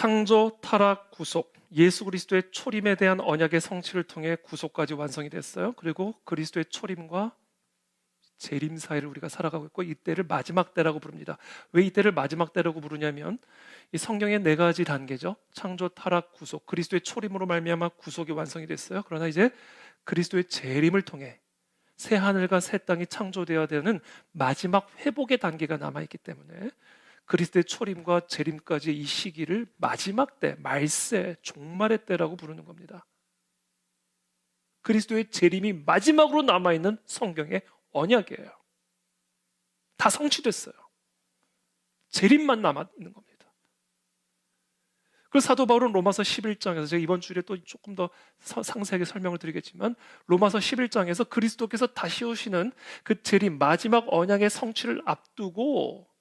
창조, 타락, 구속, 예수 그리스도의 초림에 대한 언약의 성취를 통해 구속까지 완성이 됐어요. 그리고 그리스도의 초림과 재림 사이를 우리가 살아가고 있고, 이때를 마지막 때라고 부릅니다. 왜 이때를 마지막 때라고 부르냐면 이 성경의 네 가지 단계죠. 창조, 타락, 구속. 그리스도의 초림으로 말미암아 구속이 완성이 됐어요. 그러나 이제 그리스도의 재림을 통해 새 하늘과 새 땅이 창조되어야 되는 마지막 회복의 단계가 남아있기 때문에 그리스도의 초림과 재림까지 이 시기를 마지막 때, 말세, 종말의 때라고 부르는 겁니다. 그리스도의 재림이 마지막으로 남아있는 성경의 언약이에요. 다 성취됐어요. 재림만 남아있는 겁니다. 그래서 사도 바울은 로마서 11장에서, 제가 이번 주에 또 조금 더 상세하게 설명을 드리겠지만, 로마서 11장에서 그리스도께서 다시 오시는 그 재림, 마지막 언약의 성취를 앞두고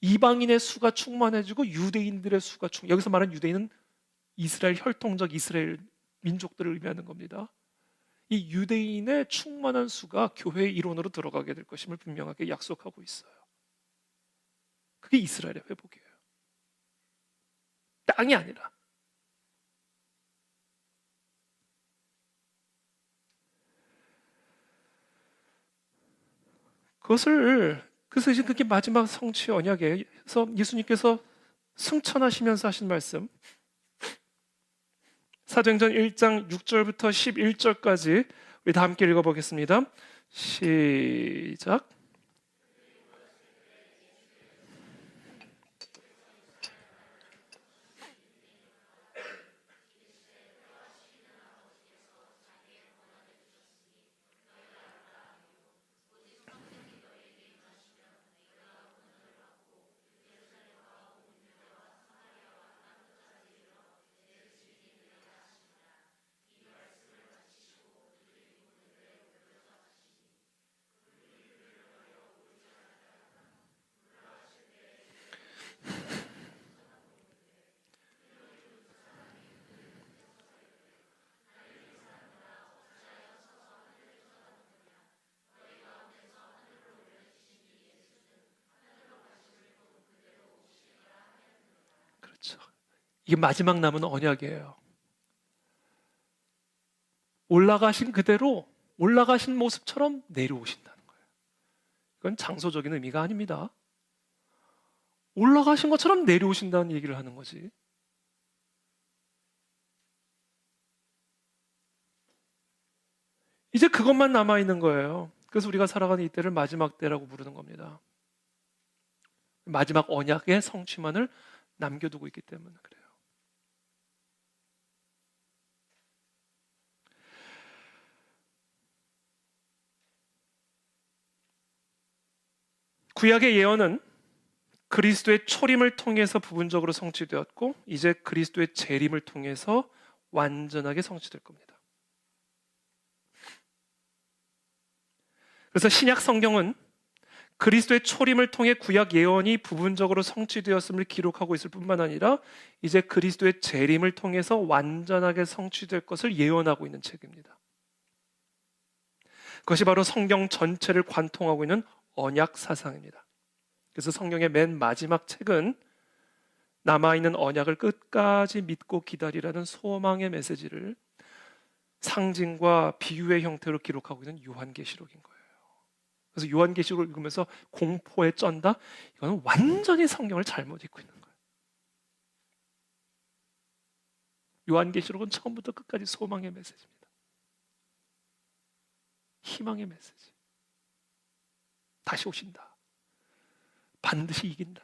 이방인의 수가 충만해지고 유대인들의 수가 여기서 말하는 유대인은 이스라엘 혈통적 이스라엘 민족들을 의미하는 겁니다. 이 유대인의 충만한 수가 교회의 일원으로 들어가게 될 것임을 분명하게 약속하고 있어요. 그게 이스라엘의 회복이에요. 땅이 아니라. 그래서 이제 그게 마지막 성취 언약이에요. 그래서 예수님께서 승천하시면서 하신 말씀, 사도행전 1장 6절부터 11절까지 우리 다 함께 읽어보겠습니다. 시작. 그렇죠. 이게 마지막 남은 언약이에요. 올라가신 그대로, 올라가신 모습처럼 내려오신다는 거예요. 이건 장소적인 의미가 아닙니다. 올라가신 것처럼 내려오신다는 얘기를 하는 거지. 이제 그것만 남아있는 거예요. 그래서 우리가 살아가는 이때를 마지막 때라고 부르는 겁니다. 마지막 언약의 성취만을 남겨두고 있기 때문에 그래요. 구약의 예언은 그리스도의 초림을 통해서 부분적으로 성취되었고, 이제 그리스도의 재림을 통해서 완전하게 성취될 겁니다. 그래서 신약 성경은 그리스도의 초림을 통해 구약 예언이 부분적으로 성취되었음을 기록하고 있을 뿐만 아니라 이제 그리스도의 재림을 통해서 완전하게 성취될 것을 예언하고 있는 책입니다. 그것이 바로 성경 전체를 관통하고 있는 언약 사상입니다. 그래서 성경의 맨 마지막 책은 남아있는 언약을 끝까지 믿고 기다리라는 소망의 메시지를 상징과 비유의 형태로 기록하고 있는 요한계시록인 거예요. 그래서 요한계시록을 읽으면서 공포에 쩐다? 이거는 완전히 성경을 잘못 읽고 있는 거예요. 요한계시록은 처음부터 끝까지 소망의 메시지입니다. 희망의 메시지. 다시 오신다. 반드시 이긴다.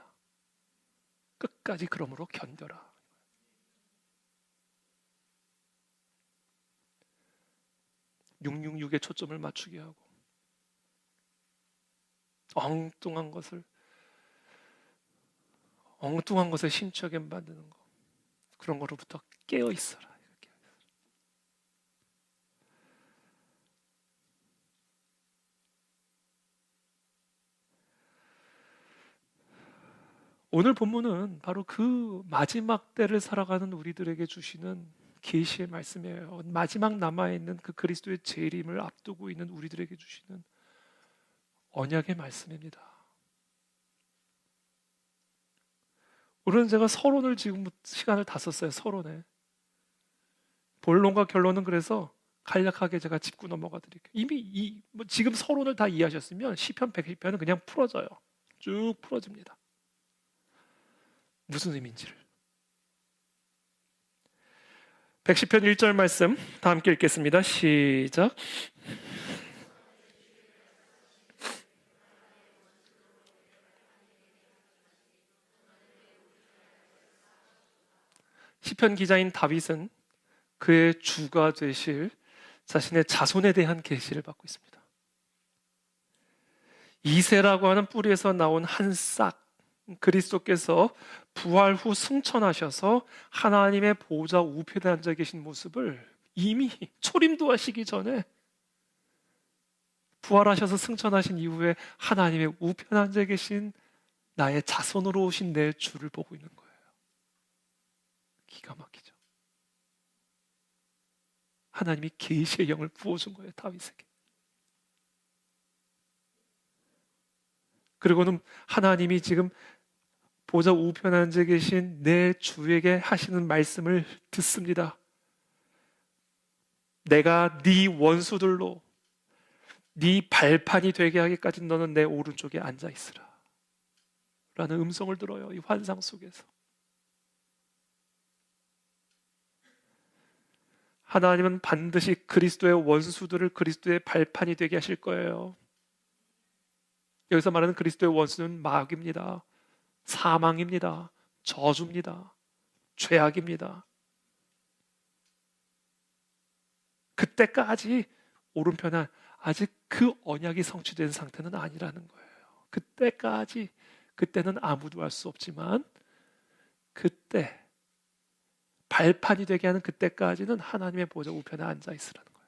끝까지 그러므로 견뎌라. (666에) 초점을 맞추게 하고 엉뚱한 것을 심취하게 만드는 거, 그런 거로부터 깨어 있어라. 오늘 본문은 바로 그 마지막 때를 살아가는 우리들에게 주시는 계시의 말씀이에요. 마지막 남아있는 그 그리스도의 재림을 앞두고 있는 우리들에게 주시는 언약의 말씀입니다. 오늘은 제가 서론을 지금 시간을 다 썼어요. 서론에. 본론과 결론은 그래서 간략하게 제가 짚고 넘어가 드릴게요. 이미 지금 서론을 다 이해하셨으면 시편 110편은 그냥 풀어져요. 쭉 풀어집니다. 무슨 의미인지를. 110편 1절 말씀 다 함께 읽겠습니다. 시작. 시편 기자인 다윗은 그의 주가 되실 자신의 자손에 대한 계시를 받고 있습니다. 이새라고 하는 뿌리에서 나온 한 싹, 그리스도께서 부활 후 승천하셔서 하나님의 보좌 우편에 앉아 계신 모습을 이미 초림도 하시기 전에, 부활하셔서 승천하신 이후에 하나님의 우편에 앉아 계신 나의 자손으로 오신 내 주를 보고 있는 거예요. 기가 막히죠. 하나님이 계시의 영을 부어준 거예요, 다윗에게. 그리고는 하나님이 지금 보좌 우편에 앉아 계신 내 주에게 하시는 말씀을 듣습니다. 내가 네 원수들로 네 발판이 되게 하기까지 너는 내 오른쪽에 앉아 있으라 라는 음성을 들어요. 이 환상 속에서. 하나님은 반드시 그리스도의 원수들을 그리스도의 발판이 되게 하실 거예요. 여기서 말하는 그리스도의 원수는 마귀입니다. 사망입니다. 저주입니다. 죄악입니다. 그때까지 오른편에 아직 그 언약이 성취된 상태는 아니라는 거예요. 그때는 아무도 알 수 없지만 그때 발판이 되게 하는 그때까지는 하나님의 보좌 우편에 앉아 있으라는 거예요.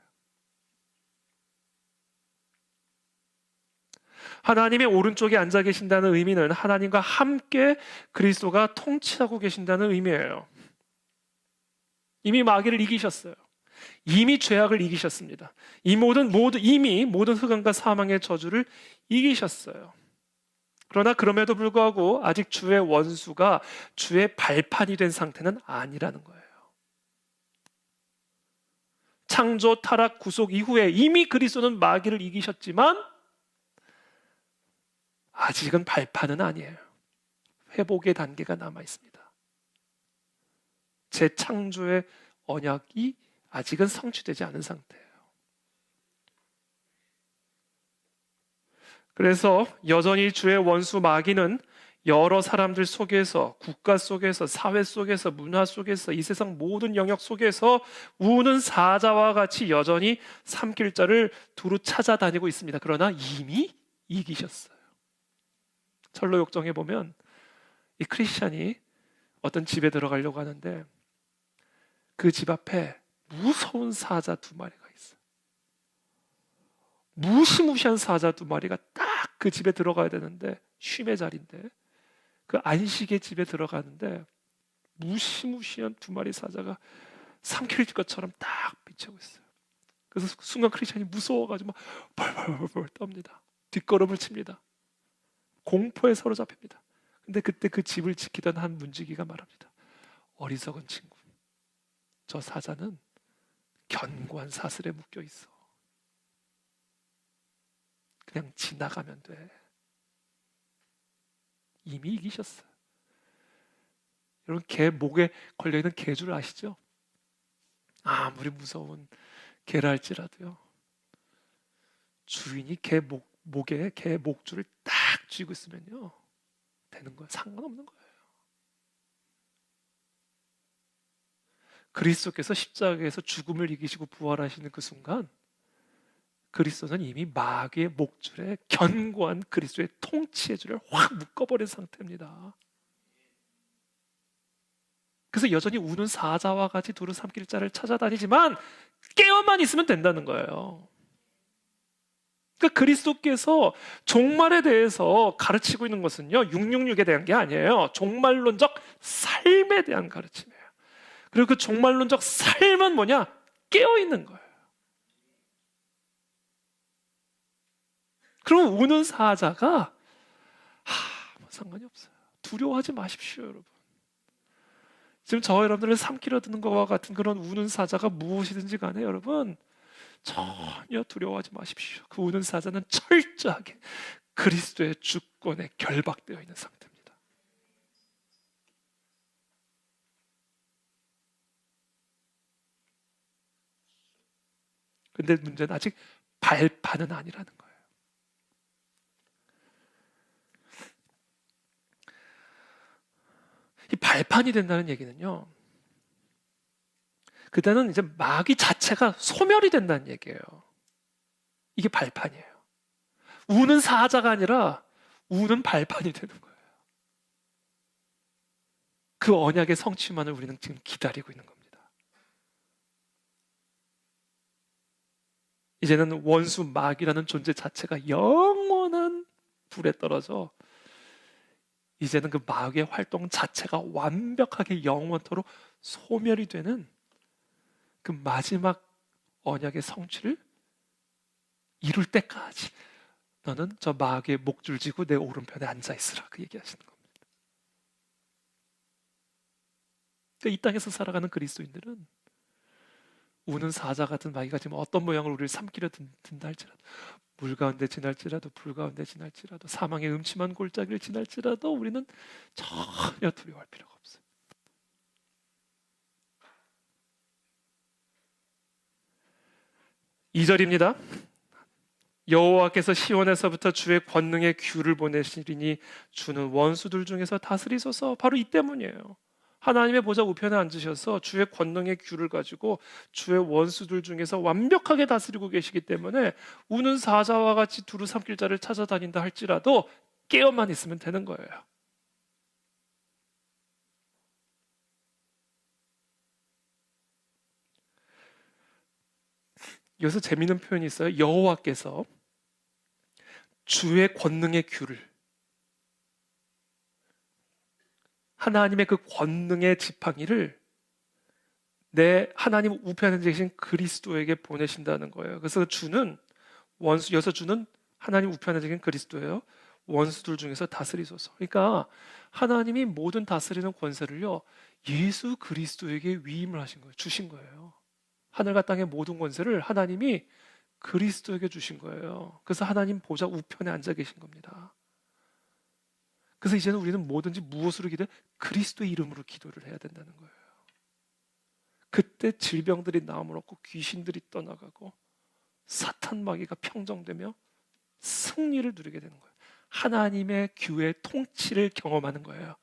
하나님의 오른쪽에 앉아 계신다는 의미는 하나님과 함께 그리스도가 통치하고 계신다는 의미예요. 이미 마귀를 이기셨어요. 이미 죄악을 이기셨습니다. 이미 모든 흑암과 사망의 저주를 이기셨어요. 그러나 그럼에도 불구하고 아직 주의 원수가 주의 발판이 된 상태는 아니라는 거예요. 창조, 타락, 구속 이후에 이미 그리스도는 마귀를 이기셨지만 아직은 발판은 아니에요. 회복의 단계가 남아 있습니다. 재창조의 언약이 아직은 성취되지 않은 상태예요. 그래서 여전히 주의 원수 마귀는 여러 사람들 속에서, 국가 속에서, 사회 속에서, 문화 속에서, 이 세상 모든 영역 속에서 우는 사자와 같이 여전히 삼킬 자를 두루 찾아다니고 있습니다. 그러나 이미 이기셨어요. 철로 역정에 보면 이 크리스찬이 어떤 집에 들어가려고 하는데 그 집 앞에 무서운 사자 2마리가 있어요. 무시무시한 사자 2마리가 딱 그 집에 들어가야 되는데, 쉼의 자리인데, 그 안식의 집에 들어가는데 무시무시한 2마리 사자가 삼킬 것처럼 딱 비치고 있어요. 그래서 순간 크리스찬이 무서워가지고 막 벌벌벌 떱니다. 뒷걸음을 칩니다. 공포에 사로잡힙니다. 근데 그때 그 집을 지키던 한 문지기가 말합니다. 어리석은 친구, 저 사자는 견고한 사슬에 묶여 있어. 그냥 지나가면 돼. 이미 이기셨어요. 여러분, 개 목에 걸려있는 개줄 아시죠? 아무리 무서운 개라 할지라도요, 주인이 개 목에 개 목줄을 딱 쥐고 있으면요 되는 거예요. 상관없는 거예요. 그리스도께서 십자가에서 죽음을 이기시고 부활하시는 그 순간 그리스도는 이미 마귀의 목줄에 견고한 그리스도의 통치의 줄을 확 묶어버린 상태입니다. 그래서 여전히 우는 사자와 같이 두루 삼킬 자를 찾아다니지만 깨어만 있으면 된다는 거예요. 그러니까 그리스도께서 종말에 대해서 가르치고 있는 것은요 666에 대한 게 아니에요. 종말론적 삶에 대한 가르침이에요. 그리고 그 종말론적 삶은 뭐냐? 깨어있는 거예요. 그럼 우는 사자가 뭐 상관이 없어요. 두려워하지 마십시오, 여러분. 지금 저와 여러분들을 삼키려 드는 것과 같은 그런 우는 사자가 무엇이든지 간에 여러분 전혀 두려워하지 마십시오. 그 우는 사자는 철저하게 그리스도의 주권에 결박되어 있는 상태입니다. 근데 문제는 아직 발판은 아니라는 거예요. 이 발판이 된다는 얘기는요, 그때는 이제 마귀 자체가 소멸이 된다는 얘기예요. 이게 발판이에요. 우는 사자가 아니라 우는 발판이 되는 거예요. 그 언약의 성취만을 우리는 지금 기다리고 있는 겁니다. 이제는 원수 마귀라는 존재 자체가 영원한 불에 떨어져 이제는 그 마귀의 활동 자체가 완벽하게 영원토록 소멸이 되는 그 마지막 언약의 성취를 이룰 때까지 너는 저 마귀의 목줄 쥐고 내 오른편에 앉아 있으라, 그 얘기하시는 겁니다. 그러니까 이 땅에서 살아가는 그리스도인들은 우는 사자 같은 마귀가 지금 어떤 모양을 우리를 삼키려 든다 할지라도, 물 가운데 지날지라도, 불 가운데 지날지라도, 사망의 음침한 골짜기를 지날지라도 우리는 전혀 두려워할 필요가 없어요. 이 절입니다. 여호와께서 시온에서부터 주의 권능의 규를 보내시리니 주는 원수들 중에서 다스리소서. 바로 이 때문이에요. 하나님의 보좌 우편에 앉으셔서 주의 권능의 규를 가지고 주의 원수들 중에서 완벽하게 다스리고 계시기 때문에 우는 사자와 같이 두루 삼킬 자를 찾아다닌다 할지라도 깨어만 있으면 되는 거예요. 여기서 재미있는 표현이 있어요. 여호와께서 주의 권능의 규를, 하나님의 그 권능의 지팡이를 내 하나님 우편에 계신 그리스도에게 보내신다는 거예요. 그래서 주는 원수, 여기서 주는 하나님 우편에 계신 그리스도예요. 원수들 중에서 다스리소서. 그러니까 하나님이 모든 다스리는 권세를요, 예수 그리스도에게 위임을 하신 거예요. 주신 거예요. 하늘과 땅의 모든 권세를 하나님이 그리스도에게 주신 거예요. 그래서 하나님 보좌 우편에 앉아 계신 겁니다. 그래서 이제는 우리는 뭐든지 무엇으로 기도해? 그리스도의 이름으로 기도를 해야 된다는 거예요. 그때 질병들이 나음을 얻고 귀신들이 떠나가고 사탄 마귀가 평정되며 승리를 누리게 되는 거예요. 하나님의 규의 통치를 경험하는 거예요.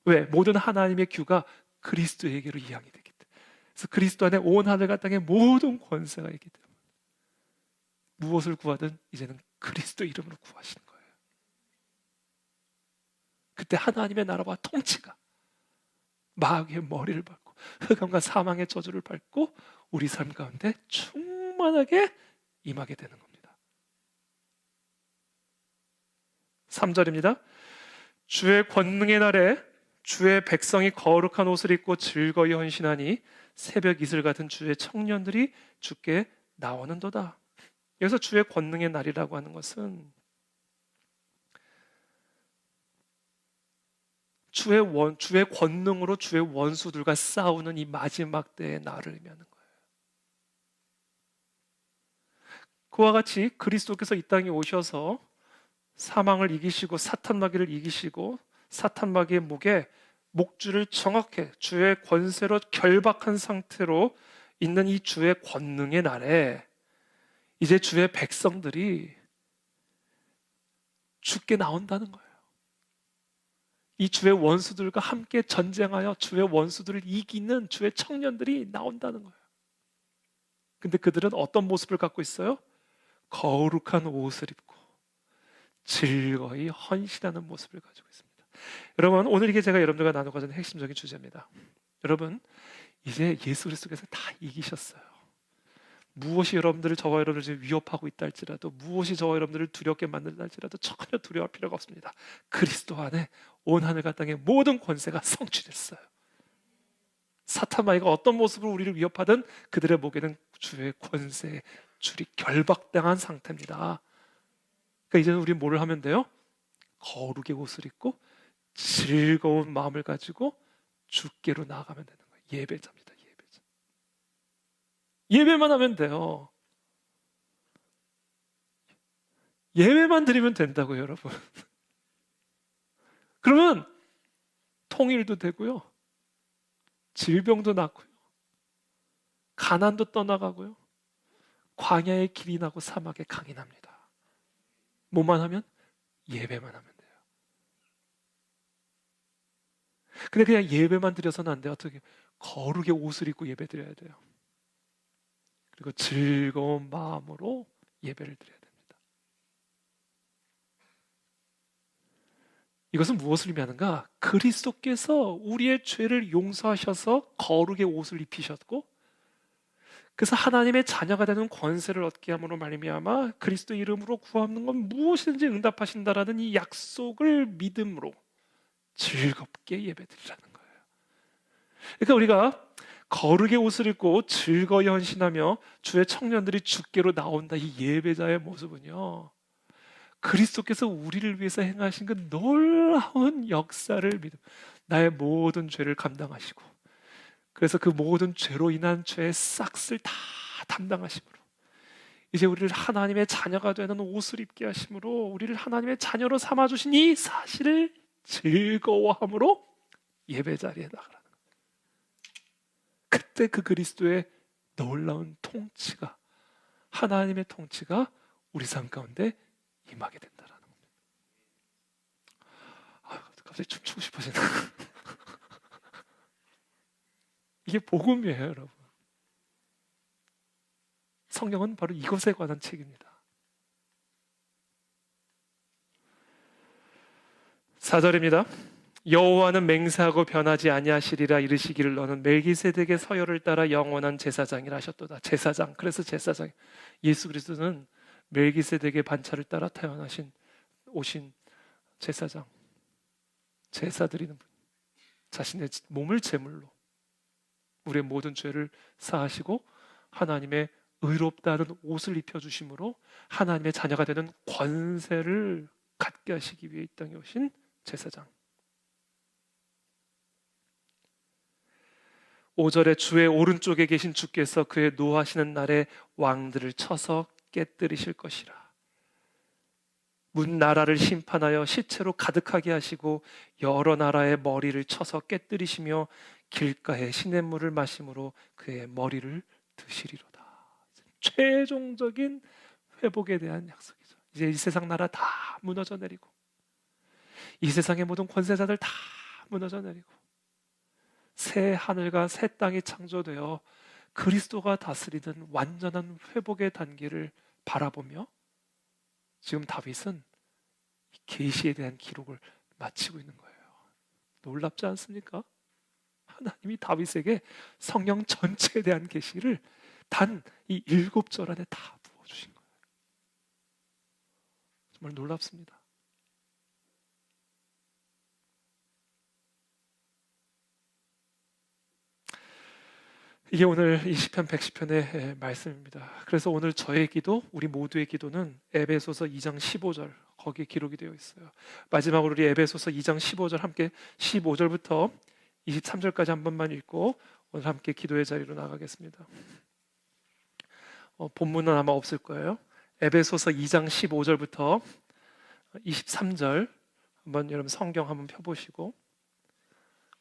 왜? 모든 하나님의 규가 그리스도에게로 이양이 되기 때문에. 그래서 그리스도 안에 온 하늘과 땅의 모든 권세가 있기 때문에 무엇을 구하든 이제는 그리스도 이름으로 구하시는 거예요. 그때 하나님의 나라와 통치가 마귀의 머리를 밟고 흑암과 사망의 저주를 밟고 우리 삶 가운데 충만하게 임하게 되는 겁니다. 3절입니다. 주의 권능의 날에 주의 백성이 거룩한 옷을 입고 즐거이 헌신하니 새벽 이슬 같은 주의 청년들이 주께 나오는도다. 여기서 주의 권능의 날이라고 하는 것은 주의 권능으로 주의 원수들과 싸우는 이 마지막 때의 날을 의미하는 거예요. 그와 같이 그리스도께서 이 땅에 오셔서 사망을 이기시고 사탄 마귀를 이기시고 사탄 마귀의 목에 목줄을 정확히 주의 권세로 결박한 상태로 있는 이 주의 권능의 날에 이제 주의 백성들이 주께 나온다는 거예요. 이 주의 원수들과 함께 전쟁하여 주의 원수들을 이기는 주의 청년들이 나온다는 거예요. 근데 그들은 어떤 모습을 갖고 있어요? 거룩한 옷을 입고 즐거이 헌신하는 모습을 가지고 있습니다. 여러분, 오늘 이게 제가 여러분들과 나누고자 하는 핵심적인 주제입니다. 여러분, 이제 예수 그리스도께서 다 이기셨어요. 무엇이 여러분들을, 저와 여러분들을 지금 위협하고 있다 할지라도, 무엇이 저와 여러분들을 두렵게 만든다 할지라도 전혀 두려워할 필요가 없습니다. 그리스도 안에 온 하늘과 땅의 모든 권세가 성취됐어요. 사탄 마귀가 어떤 모습으로 우리를 위협하든 그들의 목에는 주의 권세의 줄이 결박당한 상태입니다. 그러니까 이제는 우리는 뭐를 하면 돼요? 거룩의 옷을 입고 즐거운 마음을 가지고 주께로 나아가면 되는 거예요. 예배자입니다. 예배자. 예배만 하면 돼요. 예배만 드리면 된다고요, 여러분. 그러면 통일도 되고요. 질병도 낫고요. 가난도 떠나가고요. 광야의 길이 나고 사막의 강이 납니다. 뭐만 하면? 예배만 하면 돼요. 근데 그냥 예배만 드려서는 안 돼요. 어떻게? 거룩의 옷을 입고 예배 드려야 돼요. 그리고 즐거운 마음으로 예배를 드려야 됩니다. 이것은 무엇을 의미하는가? 그리스도께서 우리의 죄를 용서하셔서 거룩의 옷을 입히셨고, 그래서 하나님의 자녀가 되는 권세를 얻게 함으로 말미암아 그리스도 이름으로 구하는 건 무엇이든지 응답하신다라는 이 약속을 믿음으로 즐겁게 예배드리라는 거예요. 그러니까 우리가 거룩의 옷을 입고 즐거이 헌신하며 주의 청년들이 주께로 나온다, 이 예배자의 모습은요, 그리스도께서 우리를 위해서 행하신 그 놀라운 역사를 믿음, 나의 모든 죄를 감당하시고, 그래서 그 모든 죄로 인한 죄의 싹을 다 담당하심으로 이제 우리를 하나님의 자녀가 되는 옷을 입게 하심으로 우리를 하나님의 자녀로 삼아주신 이 사실을 즐거워함으로 예배 자리에 나가라는 거예요. 그때 그 그리스도의 놀라운 통치가, 하나님의 통치가 우리 삶 가운데 임하게 된다라는 겁니다. 갑자기 춤추고 싶어지네. 이게 복음이에요, 여러분. 성경은 바로 이것에 관한 책입니다. 4절입니다. 여호와는 맹세하고 변하지 아니하시리라 이르시기를 너는 멜기세덱의 서열을 따라 영원한 제사장이라 하셨도다. 제사장, 그래서 제사장, 예수 그리스도는 멜기세덱의 반차를 따라 태어나신 오신 제사장, 제사 드리는 분, 자신의 몸을 제물로 우리의 모든 죄를 사하시고 하나님의 의롭다는 옷을 입혀주심으로 하나님의 자녀가 되는 권세를 갖게 하시기 위해 이 땅에 오신 제사장. 5절에 주의 오른쪽에 계신 주께서 그의 노하시는 날에 왕들을 쳐서 깨뜨리실 것이라. 문 나라를 심판하여 시체로 가득하게 하시고 여러 나라의 머리를 쳐서 깨뜨리시며 길가에 시냇물을 마심으로 그의 머리를 드시리로다. 최종적인 회복에 대한 약속이죠. 이제 이 세상 나라 다 무너져 내리고 이 세상의 모든 권세자들 다 무너져 내리고 새 하늘과 새 땅이 창조되어 그리스도가 다스리는 완전한 회복의 단계를 바라보며 지금 다윗은 계시에 대한 기록을 마치고 있는 거예요. 놀랍지 않습니까? 하나님이 다윗에게 성경 전체에 대한 계시를 단 이 7절 안에 다 부어주신 거예요. 정말 놀랍습니다. 이게 오늘 이 시편 110편의 말씀입니다. 그래서 오늘 저의 기도, 우리 모두의 기도는 에베소서 2장 15절 거기에 기록이 되어 있어요. 마지막으로 우리 에베소서 2장 15절 함께 15절부터 23절까지 한 번만 읽고 오늘 함께 기도의 자리로 나가겠습니다. 본문은 아마 없을 거예요. 에베소서 2장 15절부터 23절 한번 여러분 성경 한번 펴보시고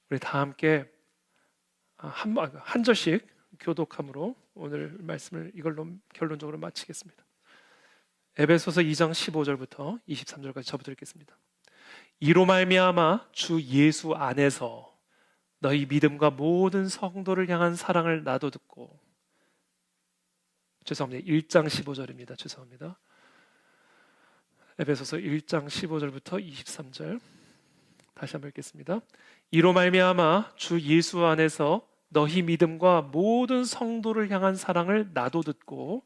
우리 다 함께 한 절씩 교독함으로 오늘 말씀을 이걸로 결론적으로 마치겠습니다. 에베소서 2장 15절부터 23절까지 저부터 읽겠습니다. 이로 말미암아 주 예수 안에서 너희 믿음과 모든 성도를 향한 사랑을 나도 듣고, 죄송합니다. 1장 15절입니다. 죄송합니다. 에베소서 1장 15절부터 23절 다시 한번 읽겠습니다. 이로 말미암아 주 예수 안에서 너희 믿음과 모든 성도를 향한 사랑을 나도 듣고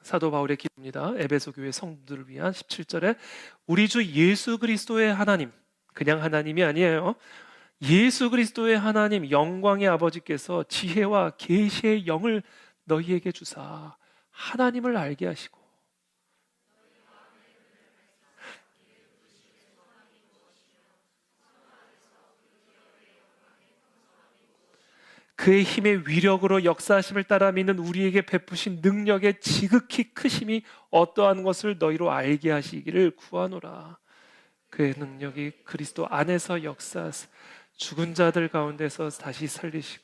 사도 바울의 기도입니다. 에베소 교회 성도들을 위한 17절에 우리 주 예수 그리스도의 하나님, 그냥 하나님이 아니에요. 예수 그리스도의 하나님 영광의 아버지께서 지혜와 계시의 영을 너희에게 주사 하나님을 알게 하시고 그의 힘의 위력으로 역사하심을 따라 믿는 우리에게 베푸신 능력의 지극히 크심이 어떠한 것을 너희로 알게 하시기를 구하노라. 그의 능력이 그리스도 안에서 역사하사 죽은 자들 가운데서 다시 살리시고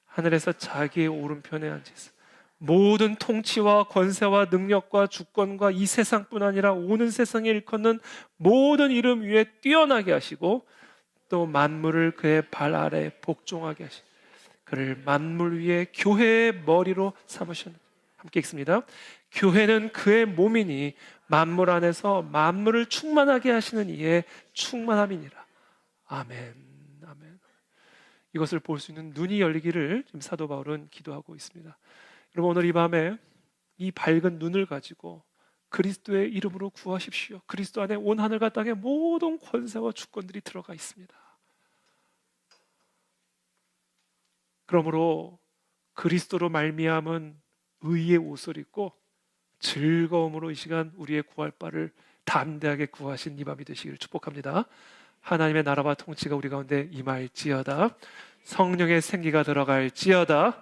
하늘에서 자기의 오른편에 앉으사 모든 통치와 권세와 능력과 주권과 이 세상뿐 아니라 오는 세상에 일컫는 모든 이름 위에 뛰어나게 하시고 또 만물을 그의 발 아래 복종하게 하시고 그를 만물 위에 교회의 머리로 삼으셨느니라. 함께 읽습니다. 교회는 그의 몸이니 만물 안에서 만물을 충만하게 하시는 이의 충만함이니라. 아멘. 아멘. 이것을 볼 수 있는 눈이 열리기를 지금 사도 바울은 기도하고 있습니다. 여러분, 오늘 이 밤에 이 밝은 눈을 가지고 그리스도의 이름으로 구하십시오. 그리스도 안에 온 하늘과 땅의 모든 권세와 주권들이 들어가 있습니다. 그러므로 그리스도로 말미암은 의의 옷을 입고 즐거움으로 이 시간 우리의 구할 바를 담대하게 구하신 이 밤이 되시기를 축복합니다. 하나님의 나라와 통치가 우리 가운데 임할지어다. 성령의 생기가 들어갈지어다.